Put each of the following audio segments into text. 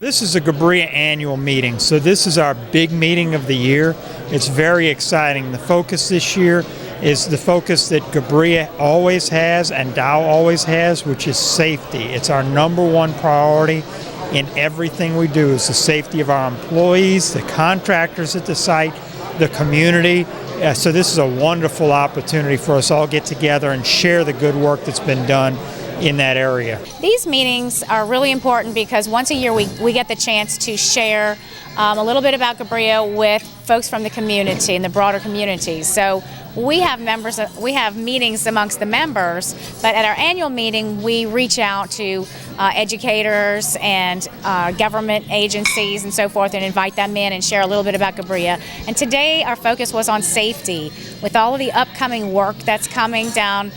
This is a GBRIA annual meeting, so this is our big meeting of the year. It's very exciting. The focus this year is the focus that GBRIA always has and Dow always has, which is safety. It's our number one priority in everything we do, is the safety of our employees, the contractors at the site, the community. So this is a wonderful opportunity for us all to get together and share the good work that's been done in that area. These meetings are really important because once a year we get the chance to share a little bit about GBRIA with folks from the community and the broader community. So we have meetings amongst the members, but at our annual meeting we reach out to educators and government agencies and so forth and invite them in and share a little bit about GBRIA. And today our focus was on safety. With all of the upcoming work that's coming down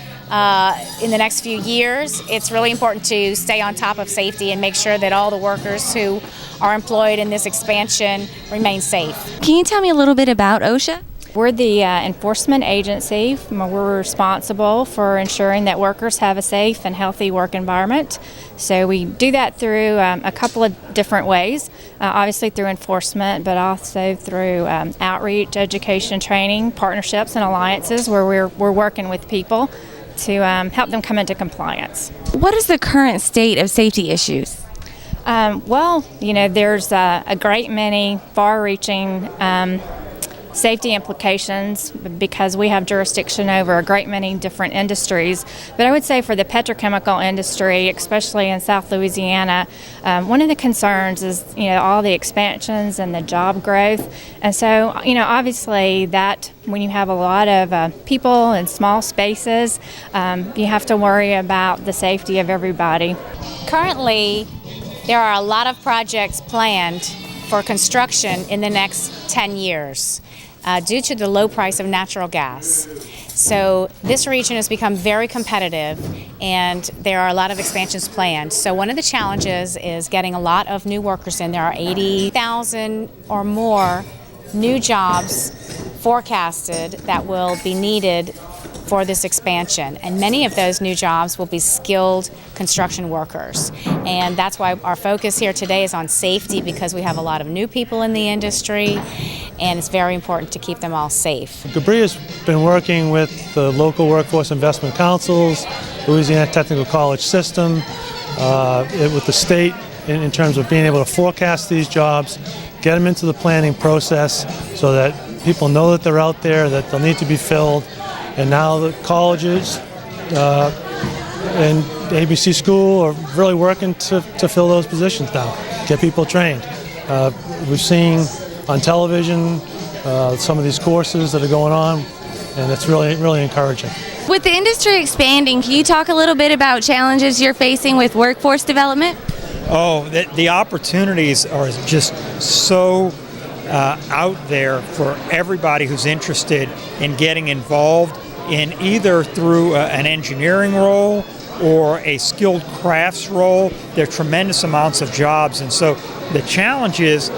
in the next few years, it's really important to stay on top of safety and make sure that all the workers who are employed in this expansion remain safe. Can you tell me a little bit about OSHA? We're the enforcement agency. We're responsible for ensuring that workers have a safe and healthy work environment. So we do that through a couple of different ways, obviously through enforcement, but also through outreach, education, training, partnerships, and alliances where we're working with people to help them come into compliance. What is the current state of safety issues? There's a great many far-reaching safety implications because we have jurisdiction over a great many different industries. But I would say for the petrochemical industry, especially in South Louisiana, one of the concerns is, all the expansions and the job growth. And so, obviously that when you have a lot of people in small spaces, you have to worry about the safety of everybody. Currently, there are a lot of projects planned for construction in the next 10 years. Due to the low price of natural gas. So this region has become very competitive and there are a lot of expansions planned. So one of the challenges is getting a lot of new workers in. There are 80,000 or more new jobs forecasted that will be needed for this expansion, and many of those new jobs will be skilled construction workers. And that's why our focus here today is on safety, because we have a lot of new people in the industry and it's very important to keep them all safe. GBRIA's been working with the local workforce investment councils, Louisiana Technical College system, with the state in terms of being able to forecast these jobs, get them into the planning process so that people know that they're out there, that they'll need to be filled. And now the colleges and ABC School are really working to fill those positions now, get people trained. We've seen on television some of these courses that are going on, and it's really, really encouraging. With the industry expanding, can you talk a little bit about challenges you're facing with workforce development? Oh, the opportunities are just so out there for everybody who's interested in getting involved in either through an engineering role or a skilled crafts role. There are tremendous amounts of jobs, and so the challenge is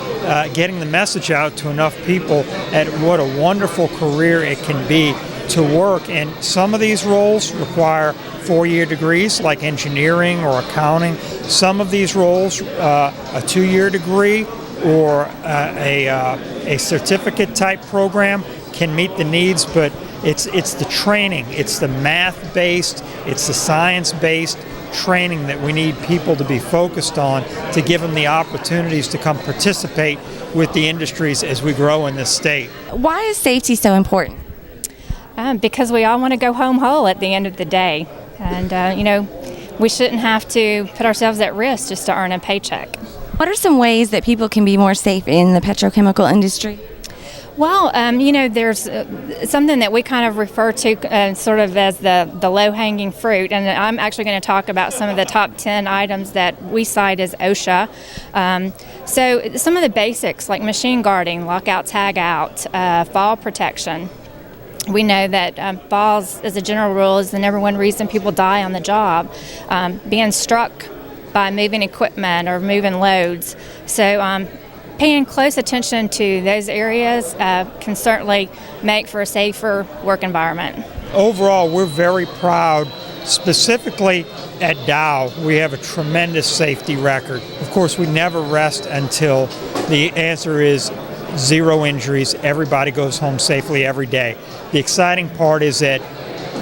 getting the message out to enough people at what a wonderful career it can be to work. And some of these roles require 4-year degrees like engineering or accounting. Some of these roles, a 2-year degree or a certificate type program can meet the needs, but it's the training, it's the math-based, it's the science-based training that we need people to be focused on to give them the opportunities to come participate with the industries as we grow in this state. Why is safety so important? Because we all want to go home whole at the end of the day. And, we shouldn't have to put ourselves at risk just to earn a paycheck. What are some ways that people can be more safe in the petrochemical industry? Well, there's something that we kind of refer to sort of as the low-hanging fruit, and I'm actually going to talk about some of the top 10 items that we cite as OSHA. So some of the basics like machine guarding, lockout, tagout, fall protection. We know that falls, as a general rule, is the number one reason people die on the job. Being struck by moving equipment or moving loads. So paying close attention to those areas can certainly make for a safer work environment. Overall, we're very proud specifically at Dow, we have a tremendous safety record. Of course, we never rest until the answer is 0 injuries. Everybody goes home safely every day. The exciting part is that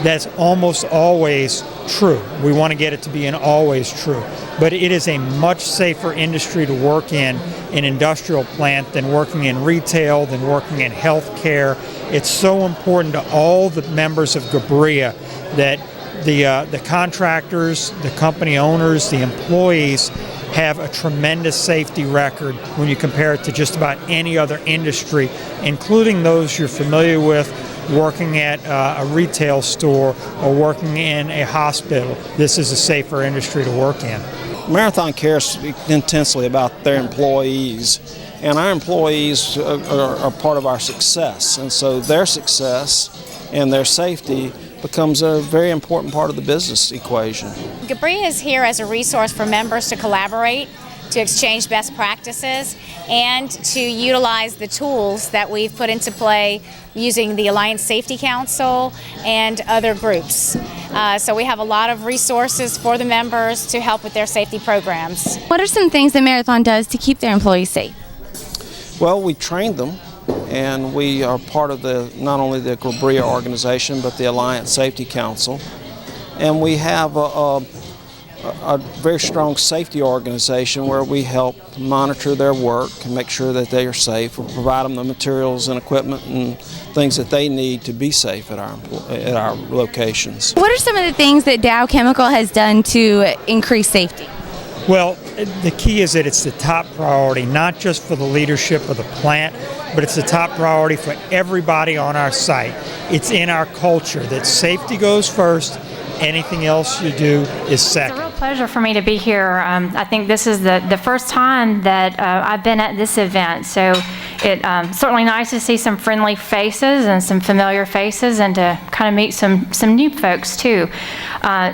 that's almost always true. We want to get it to be an always true. But it is a much safer industry to work in an industrial plant, than working in retail, than working in healthcare. It's so important to all the members of GBRIA that the contractors, the company owners, the employees have a tremendous safety record when you compare it to just about any other industry, including those you're familiar with working at a retail store or working in a hospital. This is a safer industry to work in. Marathon cares intensely about their employees, and our employees are part of our success, and so their success and their safety becomes a very important part of the business equation. GBRIA is here as a resource for members to collaborate, to exchange best practices, and to utilize the tools that we've put into play using the Alliance Safety Council and other groups. So we have a lot of resources for the members to help with their safety programs. What are some things that Marathon does to keep their employees safe? Well, we train them, and we are part of not only the GBRIA organization, but the Alliance Safety Council. And we have a very strong safety organization where we help monitor their work and make sure that they are safe. We provide them the materials and equipment and things that they need to be safe at our locations. What are some of the things that Dow Chemical has done to increase safety? Well, the key is that it's the top priority, not just for the leadership of the plant, but it's the top priority for everybody on our site. It's in our culture that safety goes first, anything else you do is second. It's a real pleasure for me to be here. I think this is the first time that I've been at this event, so it's certainly nice to see some friendly faces and some familiar faces, and to kind of meet some new folks too.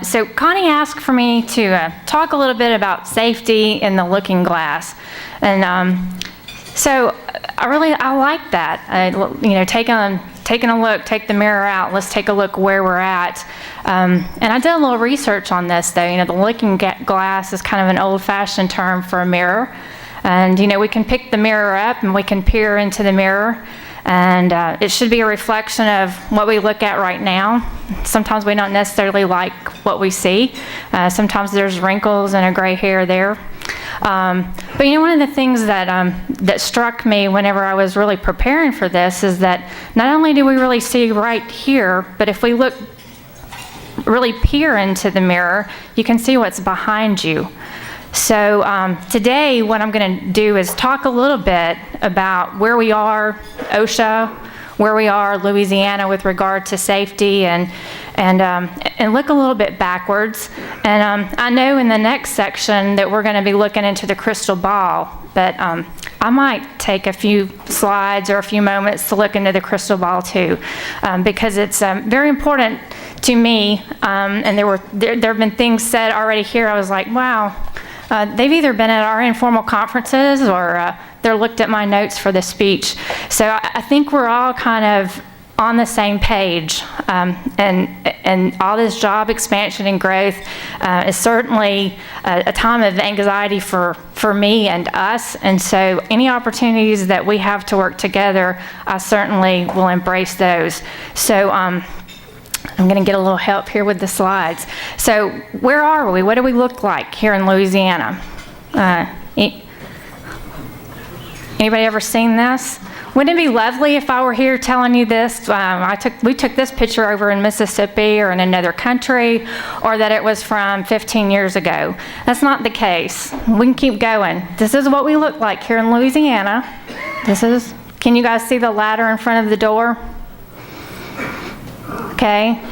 So Connie asked for me to talk a little bit about safety in the looking glass, and so I like that. Taking a look, take the mirror out, let's take a look where we're at. And I did a little research on this though. The looking glass is kind of an old-fashioned term for a mirror. And we can pick the mirror up and we can peer into the mirror, and it should be a reflection of what we look at right now. Sometimes we don't necessarily like what we see. Sometimes there's wrinkles and a gray hair there. But one of the things that struck me whenever I was really preparing for this is that not only do we really see right here, but if we really peer into the mirror, you can see what's behind you. So today what I'm going to do is talk a little bit about where we are, OSHA, where we are, Louisiana, with regard to safety, and look a little bit backwards. And I know in the next section that we're going to be looking into the crystal ball, but I might take a few slides or a few moments to look into the crystal ball too, because it's very important to me. And there have been things said already here. I was like, wow. They've either been at our informal conferences or they're looked at my notes for the speech. So I think we're all kind of on the same page, and all this job expansion and growth is certainly a time of anxiety for me and us, and so any opportunities that we have to work together, I certainly will embrace those. So I'm going to get a little help here with the slides. So where are we? What do we look like here in Louisiana? Anybody ever seen this? Wouldn't it be lovely if I were here telling you this? We took this picture over in Mississippi or in another country, or that it was from 15 years ago. That's not the case. We can keep going. This is what we look like here in Louisiana. Can you guys see the ladder in front of the door? Okay.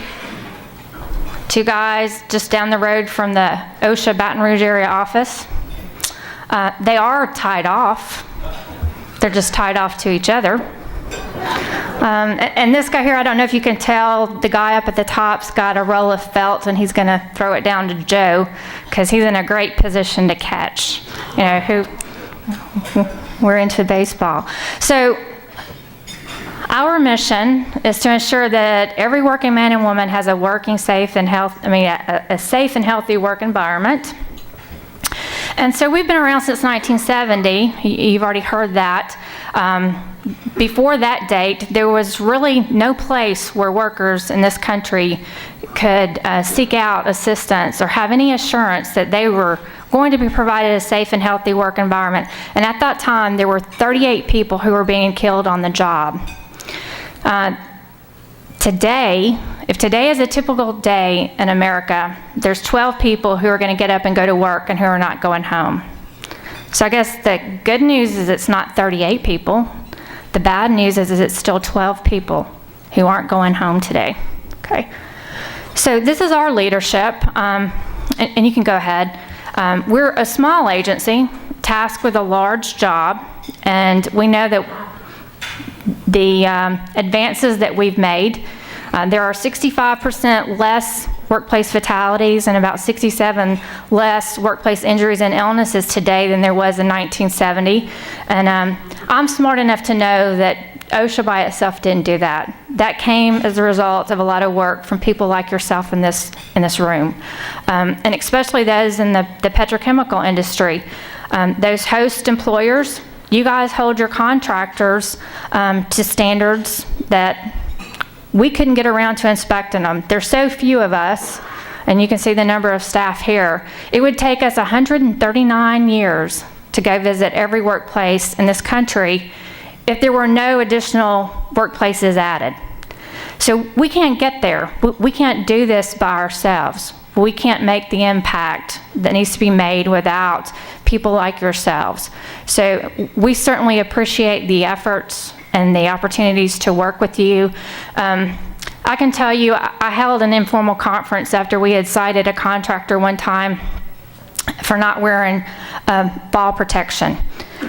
Two guys just down the road from the OSHA Baton Rouge area office. They are tied off. They're just tied off to each other. And this guy here, I don't know if you can tell, the guy up at the top's got a roll of felt, and he's going to throw it down to Joe because he's in a great position to catch. We're into baseball. So Our mission is to ensure that every working man and woman has a working, safe, and a safe and healthy work environment. And so we've been around since 1970. You've already heard that. Before that date, there was really no place where workers in this country could seek out assistance or have any assurance that they were going to be provided a safe and healthy work environment. And at that time, there were 38 people who were being killed on the job. Today, if today is a typical day in America, there's 12 people who are going to get up and go to work and who are not going home. So I guess the good news is it's not 38 people. The bad news is it's still 12 people who aren't going home today. Okay. So this is our leadership, and you can go ahead. We're a small agency tasked with a large job, and we know that the advances that we've made, there are 65% less workplace fatalities and about 67 less workplace injuries and illnesses today than there was in 1970. And I'm smart enough to know that OSHA by itself didn't do that. That came as a result of a lot of work from people like yourself in this room, and especially those in the petrochemical industry. Those host employers, you guys hold your contractors to standards that we couldn't get around to inspecting them. There's so few of us, and you can see the number of staff here. It would take us 139 years to go visit every workplace in this country if there were no additional workplaces added. So we can't get there. We can't do this by ourselves. We can't make the impact that needs to be made without people like yourselves. So we certainly appreciate the efforts and the opportunities to work with you. I can tell you, I held an informal conference after we had cited a contractor one time for not wearing fall protection.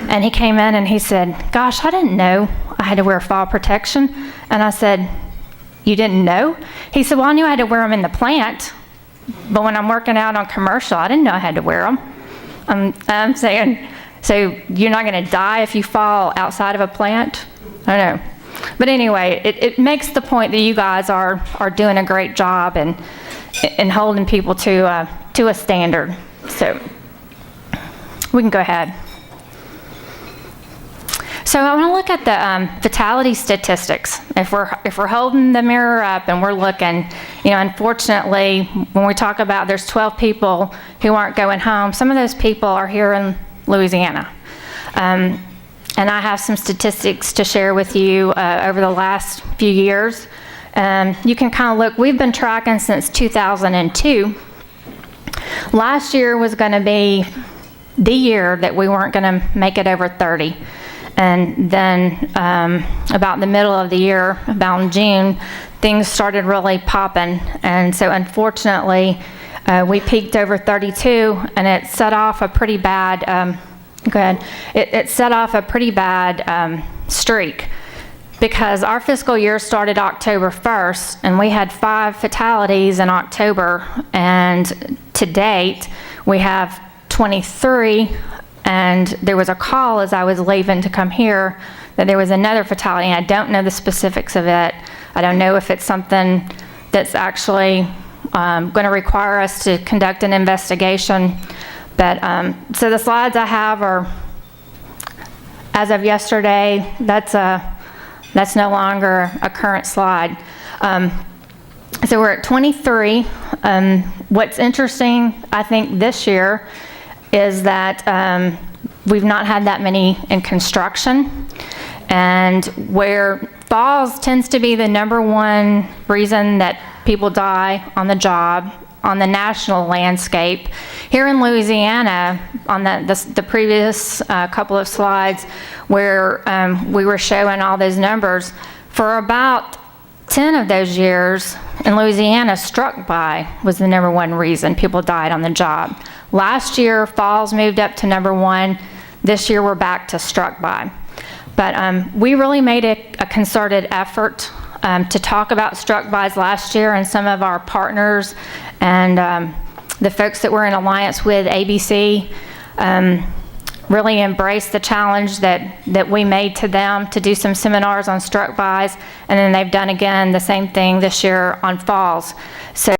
And he came in and he said, "Gosh, I didn't know I had to wear fall protection." And I said, "You didn't know?" He said, "Well, I knew I had to wear them in the plant, but when I'm working out on commercial, I didn't know I had to wear them." I'm saying, so you're not going to die if you fall outside of a plant? I don't know. But anyway, it makes the point that you guys are doing a great job and holding people to a standard. So we can go ahead. So I want to look at the fatality statistics. If we're holding the mirror up and we're looking, unfortunately, when we talk about there's 12 people who aren't going home, some of those people are here in Louisiana. And I have some statistics to share with you over the last few years. You can kind of look, we've been tracking since 2002. Last year was going to be the year that we weren't going to make it over 30. And then about the middle of the year, about in June, things started really popping. And so unfortunately, we peaked over 32, and it set off a pretty bad, it set off a pretty bad streak, because our fiscal year started October 1st, and we had 5 fatalities in October, and to date, we have 23. And there was a call as I was leaving to come here that there was another fatality, and I don't know the specifics of it. I don't know if it's something that's actually going to require us to conduct an investigation. But so the slides I have are, as of yesterday, that's no longer a current slide. So we're at 23. What's interesting, I think, this year is that we've not had that many in construction, and where falls tends to be the #1 reason that people die on the job on the national landscape. Here in Louisiana, on the previous couple of slides where we were showing all those numbers, for about 10 of those years in Louisiana, struck by was the #1 reason people died on the job. Last year, falls moved up to #1. This year, we're back to struck by. But we really made a concerted effort to talk about struck bys last year, and some of our partners and the folks that we're in alliance with, ABC, really embraced the challenge that we made to them to do some seminars on struck buys, and then they've done again the same thing this year on falls. So